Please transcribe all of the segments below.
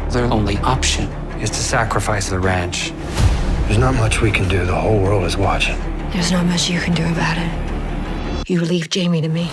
Their only option is to sacrifice the ranch. There's not much we can do. The whole world is watching. There's not much you can do about it. You leave Jamie to me.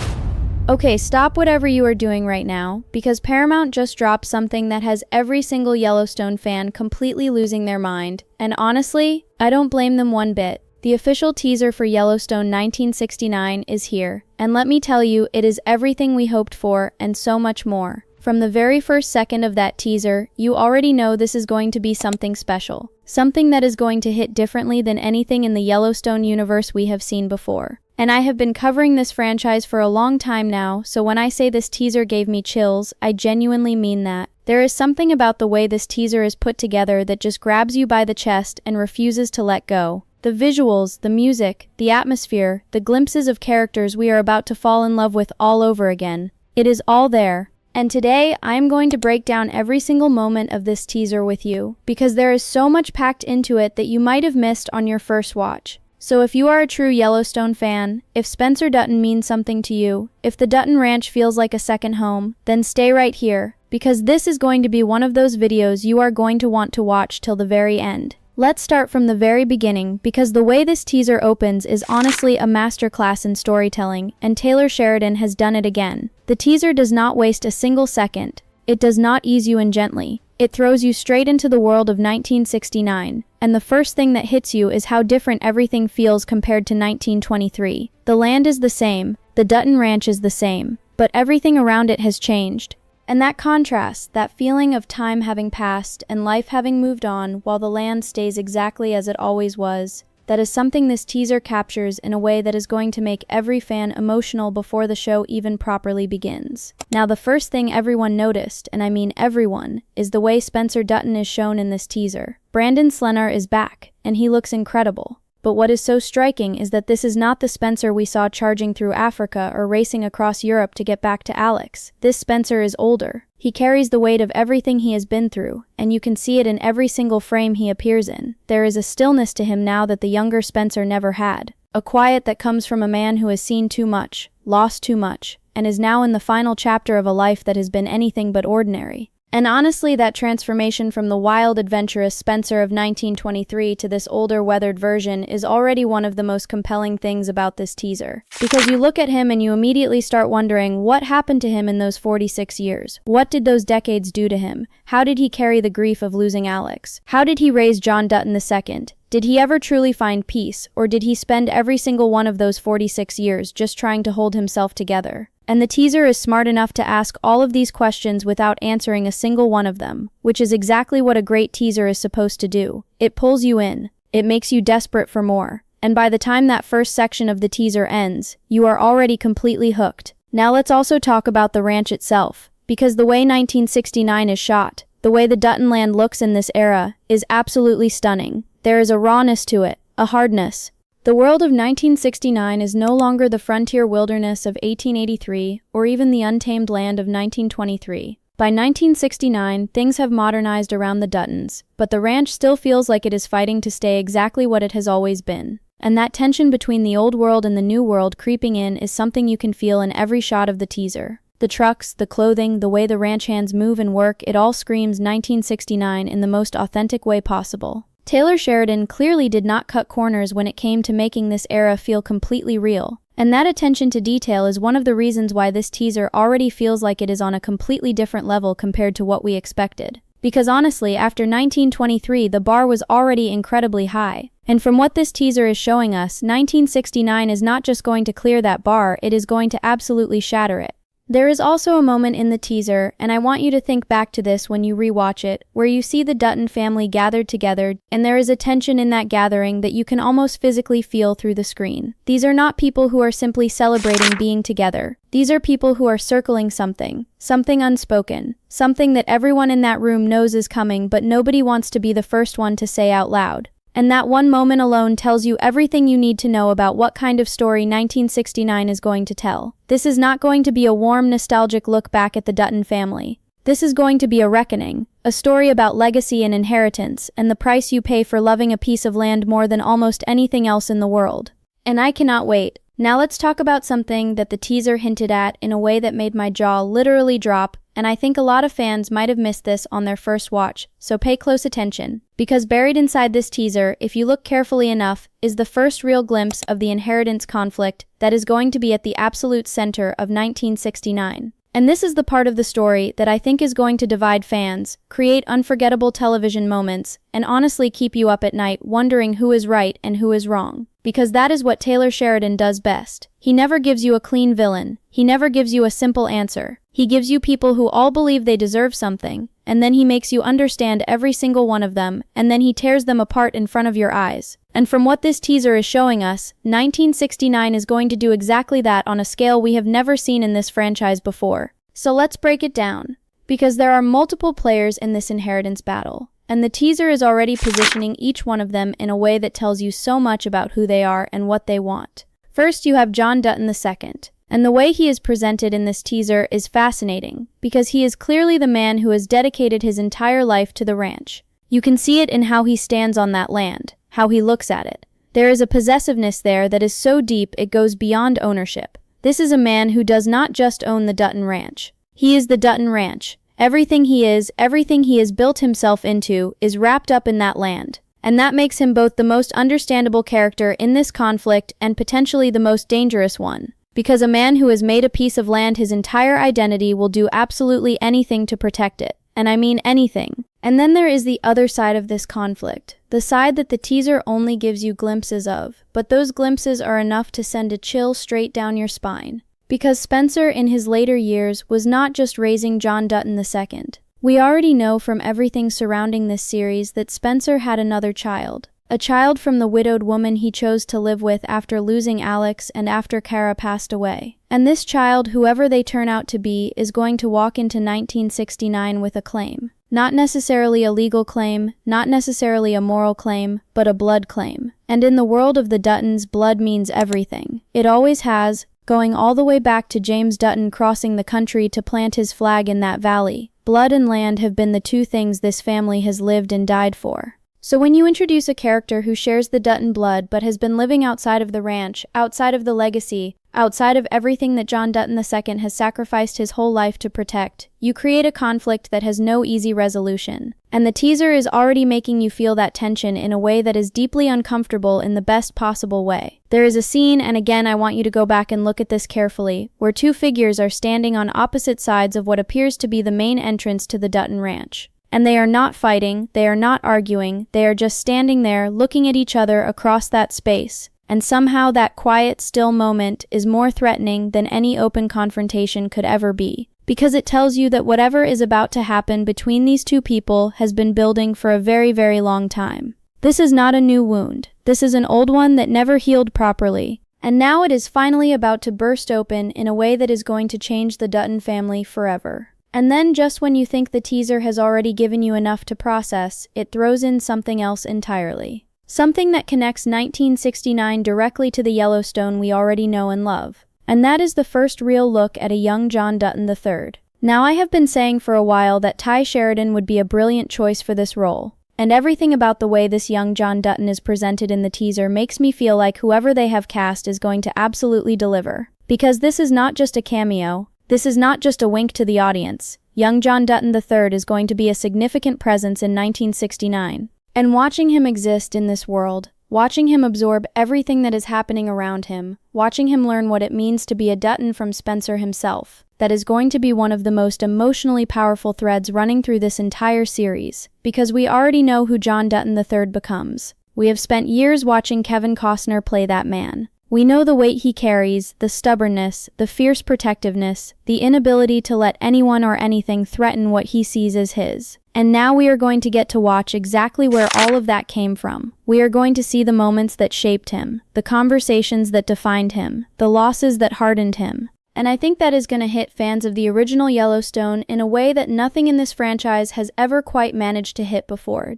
Okay, stop whatever you are doing right now, because Paramount just dropped something that has every single Yellowstone fan completely losing their mind. And honestly, I don't blame them one bit. The official teaser for Yellowstone 1969 is here, and let me tell you, it is everything we hoped for and so much more. From the very first second of that teaser, you already know this is going to be something special. Something that is going to hit differently than anything in the Yellowstone universe we have seen before. And I have been covering this franchise for a long time now, so when I say this teaser gave me chills, I genuinely mean that. There is something about the way this teaser is put together that just grabs you by the chest and refuses to let go. The visuals, the music, the atmosphere, the glimpses of characters we are about to fall in love with all over again. It is all there. And today, I am going to break down every single moment of this teaser with you, because there is so much packed into it that you might have missed on your first watch. So if you are a true Yellowstone fan, if Spencer Dutton means something to you, if the Dutton Ranch feels like a second home, then stay right here, because this is going to be one of those videos you are going to want to watch till the very end. Let's start from the very beginning, because the way this teaser opens is honestly a masterclass in storytelling, and Taylor Sheridan has done it again. The teaser does not waste a single second. It does not ease you in gently. It throws you straight into the world of 1969, and the first thing that hits you is how different everything feels compared to 1923. The land is the same, the Dutton Ranch is the same, but everything around it has changed. And that contrast, that feeling of time having passed and life having moved on while the land stays exactly as it always was, that is something this teaser captures in a way that is going to make every fan emotional before the show even properly begins. Now, the first thing everyone noticed, and I mean everyone, is the way Spencer Dutton is shown in this teaser. Brandon Slennar is back, and he looks incredible. But what is so striking is that this is not the Spencer we saw charging through Africa or racing across Europe to get back to Alex. This Spencer is older. He carries the weight of everything he has been through, and you can see it in every single frame he appears in. There is a stillness to him now that the younger Spencer never had. A quiet that comes from a man who has seen too much, lost too much, and is now in the final chapter of a life that has been anything but ordinary. And honestly, that transformation from the wild, adventurous Spencer of 1923 to this older, weathered version is already one of the most compelling things about this teaser. Because you look at him and you immediately start wondering what happened to him in those 46 years. What did those decades do to him? How did he carry the grief of losing Alex? How did he raise John Dutton II? Did he ever truly find peace, or did he spend every single one of those 46 years just trying to hold himself together? And the teaser is smart enough to ask all of these questions without answering a single one of them, which is exactly what a great teaser is supposed to do. It pulls you in. It makes you desperate for more. And by the time that first section of the teaser ends, you are already completely hooked. Now let's also talk about the ranch itself, because the way 1969 is shot, the way the Dutton land looks in this era, is absolutely stunning. There is a rawness to it, a hardness. The world of 1969 is no longer the frontier wilderness of 1883 or even the untamed land of 1923. By 1969, things have modernized around the Duttons, but the ranch still feels like it is fighting to stay exactly what it has always been. And that tension between the old world and the new world creeping in is something you can feel in every shot of the teaser. The trucks, the clothing, the way the ranch hands move and work, it all screams 1969 in the most authentic way possible. Taylor Sheridan clearly did not cut corners when it came to making this era feel completely real. And that attention to detail is one of the reasons why this teaser already feels like it is on a completely different level compared to what we expected. Because honestly, after 1923, the bar was already incredibly high. And from what this teaser is showing us, 1969 is not just going to clear that bar, it is going to absolutely shatter it. There is also a moment in the teaser, and I want you to think back to this when you rewatch it, where you see the Dutton family gathered together, and there is a tension in that gathering that you can almost physically feel through the screen. These are not people who are simply celebrating being together. These are people who are circling something unspoken, something that everyone in that room knows is coming, but nobody wants to be the first one to say out loud. And that one moment alone tells you everything you need to know about what kind of story 1969 is going to tell. This is not going to be a warm, nostalgic look back at the Dutton family. This is going to be a reckoning, a story about legacy and inheritance, and the price you pay for loving a piece of land more than almost anything else in the world. And I cannot wait. Now let's talk about something that the teaser hinted at in a way that made my jaw literally drop, and I think a lot of fans might have missed this on their first watch, so pay close attention. Because buried inside this teaser, if you look carefully enough, is the first real glimpse of the inheritance conflict that is going to be at the absolute center of 1969. And this is the part of the story that I think is going to divide fans, create unforgettable television moments, and honestly keep you up at night wondering who is right and who is wrong. Because that is what Taylor Sheridan does best. He never gives you a clean villain. He never gives you a simple answer. He gives you people who all believe they deserve something, and then he makes you understand every single one of them, and then he tears them apart in front of your eyes. And from what this teaser is showing us, 1969 is going to do exactly that on a scale we have never seen in this franchise before. So let's break it down. Because there are multiple players in this inheritance battle, and the teaser is already positioning each one of them in a way that tells you so much about who they are and what they want. First, you have John Dutton II. And the way he is presented in this teaser is fascinating, because he is clearly the man who has dedicated his entire life to the ranch. You can see it in how he stands on that land, how he looks at it. There is a possessiveness there that is so deep it goes beyond ownership. This is a man who does not just own the Dutton Ranch. He is the Dutton Ranch. Everything he is, everything he has built himself into, is wrapped up in that land. And that makes him both the most understandable character in this conflict and potentially the most dangerous one. Because a man who has made a piece of land his entire identity will do absolutely anything to protect it. And I mean anything. And then there is the other side of this conflict. The side that the teaser only gives you glimpses of. But those glimpses are enough to send a chill straight down your spine. Because Spencer, in his later years, was not just raising John Dutton II. We already know from everything surrounding this series that Spencer had another child. A child from the widowed woman he chose to live with after losing Alex and after Kara passed away. And this child, whoever they turn out to be, is going to walk into 1969 with a claim. Not necessarily a legal claim, not necessarily a moral claim, but a blood claim. And in the world of the Duttons, blood means everything. It always has, going all the way back to James Dutton crossing the country to plant his flag in that valley. Blood and land have been the two things this family has lived and died for. So when you introduce a character who shares the Dutton blood but has been living outside of the ranch, outside of the legacy, outside of everything that John Dutton II has sacrificed his whole life to protect, you create a conflict that has no easy resolution. And the teaser is already making you feel that tension in a way that is deeply uncomfortable in the best possible way. There is a scene, and again I want you to go back and look at this carefully, where two figures are standing on opposite sides of what appears to be the main entrance to the Dutton Ranch. And they are not fighting, they are not arguing, they are just standing there looking at each other across that space. And somehow that quiet, still moment is more threatening than any open confrontation could ever be. Because it tells you that whatever is about to happen between these two people has been building for a very, very long time. This is not a new wound. This is an old one that never healed properly. And now it is finally about to burst open in a way that is going to change the Dutton family forever. And then just when you think the teaser has already given you enough to process, it throws in something else entirely. Something that connects 1969 directly to the Yellowstone we already know and love. And that is the first real look at a young John Dutton III. Now I have been saying for a while that Ty Sheridan would be a brilliant choice for this role. And everything about the way this young John Dutton is presented in the teaser makes me feel like whoever they have cast is going to absolutely deliver. Because this is not just a cameo. This is not just a wink to the audience. Young John Dutton III is going to be a significant presence in 1969. And watching him exist in this world, watching him absorb everything that is happening around him, watching him learn what it means to be a Dutton from Spencer himself, that is going to be one of the most emotionally powerful threads running through this entire series. Because we already know who John Dutton III becomes. We have spent years watching Kevin Costner play that man. We know the weight he carries, the stubbornness, the fierce protectiveness, the inability to let anyone or anything threaten what he sees as his. And now we are going to get to watch exactly where all of that came from. We are going to see the moments that shaped him, the conversations that defined him, the losses that hardened him. And I think that is going to hit fans of the original Yellowstone in a way that nothing in this franchise has ever quite managed to hit before.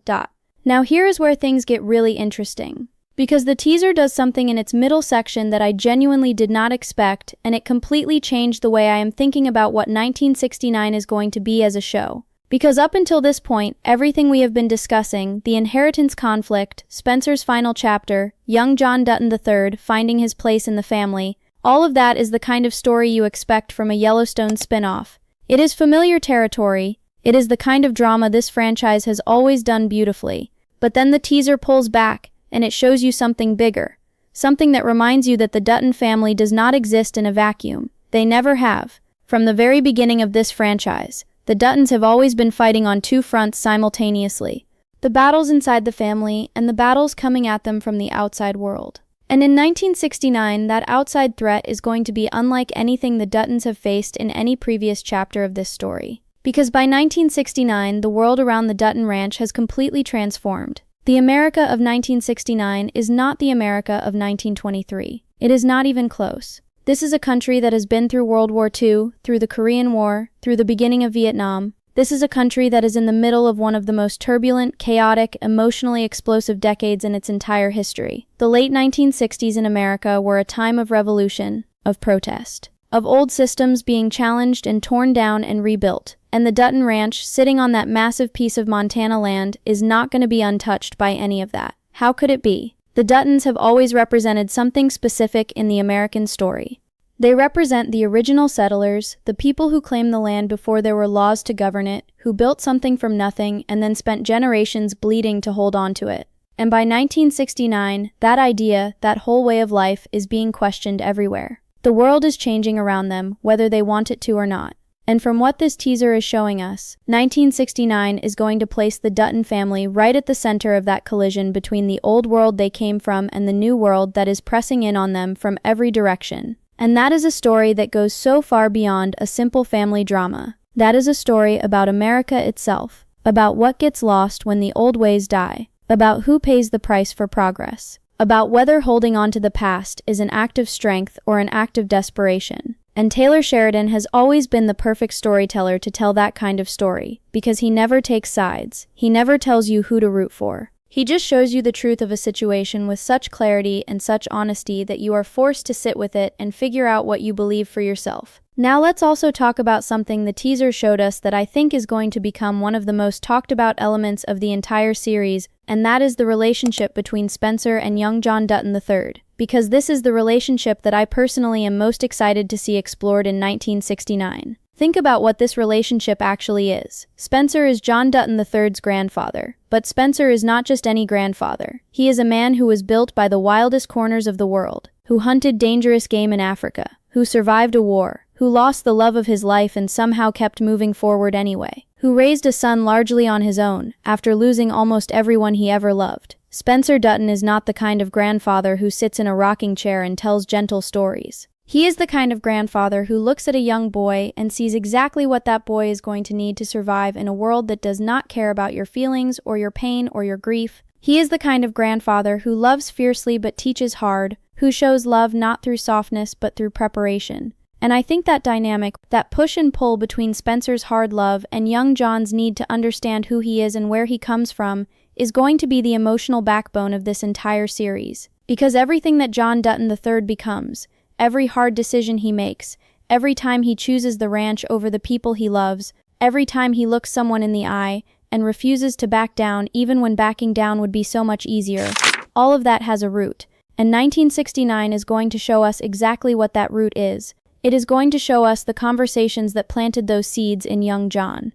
Now here is where things get really interesting. Because the teaser does something in its middle section that I genuinely did not expect, and it completely changed the way I am thinking about what 1969 is going to be as a show. Because up until this point, everything we have been discussing, the inheritance conflict, Spencer's final chapter, young John Dutton III finding his place in the family, all of that is the kind of story you expect from a Yellowstone spin-off. It is familiar territory. It is the kind of drama this franchise has always done beautifully. But then the teaser pulls back, and it shows you something bigger. Something that reminds you that the Dutton family does not exist in a vacuum. They never have. From the very beginning of this franchise, the Duttons have always been fighting on two fronts simultaneously. The battles inside the family and the battles coming at them from the outside world. And in 1969, that outside threat is going to be unlike anything the Duttons have faced in any previous chapter of this story. Because by 1969, the world around the Dutton Ranch has completely transformed. The America of 1969 is not the America of 1923. It is not even close. This is a country that has been through World War II, through the Korean War, through the beginning of Vietnam. This is a country that is in the middle of one of the most turbulent, chaotic, emotionally explosive decades in its entire history. The late 1960s in America were a time of revolution, of protest, of old systems being challenged and torn down and rebuilt. And the Dutton Ranch, sitting on that massive piece of Montana land, is not going to be untouched by any of that. How could it be? The Duttons have always represented something specific in the American story. They represent the original settlers, the people who claimed the land before there were laws to govern it, who built something from nothing and then spent generations bleeding to hold on to it. And by 1969, that idea, that whole way of life, is being questioned everywhere. The world is changing around them, whether they want it to or not. And from what this teaser is showing us, 1969 is going to place the Dutton family right at the center of that collision between the old world they came from and the new world that is pressing in on them from every direction. And that is a story that goes so far beyond a simple family drama. That is a story about America itself, about what gets lost when the old ways die, about who pays the price for progress, about whether holding on to the past is an act of strength or an act of desperation. And Taylor Sheridan has always been the perfect storyteller to tell that kind of story, because he never takes sides. He never tells you who to root for. He just shows you the truth of a situation with such clarity and such honesty that you are forced to sit with it and figure out what you believe for yourself. Now let's also talk about something the teaser showed us that I think is going to become one of the most talked about elements of the entire series, and that is the relationship between Spencer and young John Dutton III. Because this is the relationship that I personally am most excited to see explored in 1969. Think about what this relationship actually is. Spencer is John Dutton III's grandfather. But Spencer is not just any grandfather. He is a man who was built by the wildest corners of the world, who hunted dangerous game in Africa, who survived a war, who lost the love of his life and somehow kept moving forward anyway, who raised a son largely on his own, after losing almost everyone he ever loved. Spencer Dutton is not the kind of grandfather who sits in a rocking chair and tells gentle stories. He is the kind of grandfather who looks at a young boy and sees exactly what that boy is going to need to survive in a world that does not care about your feelings or your pain or your grief. He is the kind of grandfather who loves fiercely but teaches hard, who shows love not through softness but through preparation. And I think that dynamic, that push and pull between Spencer's hard love and young John's need to understand who he is and where he comes from, is going to be the emotional backbone of this entire series. Because everything that John Dutton III becomes, every hard decision he makes, every time he chooses the ranch over the people he loves, every time he looks someone in the eye and refuses to back down even when backing down would be so much easier, all of that has a root. And 1969 is going to show us exactly what that root is. It is going to show us the conversations that planted those seeds in young John.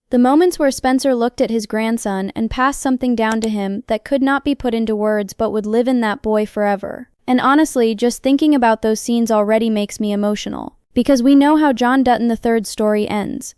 The moments where Spencer looked at his grandson and passed something down to him that could not be put into words but would live in that boy forever. And honestly, just thinking about those scenes already makes me emotional. Because we know how John Dutton III's story ends.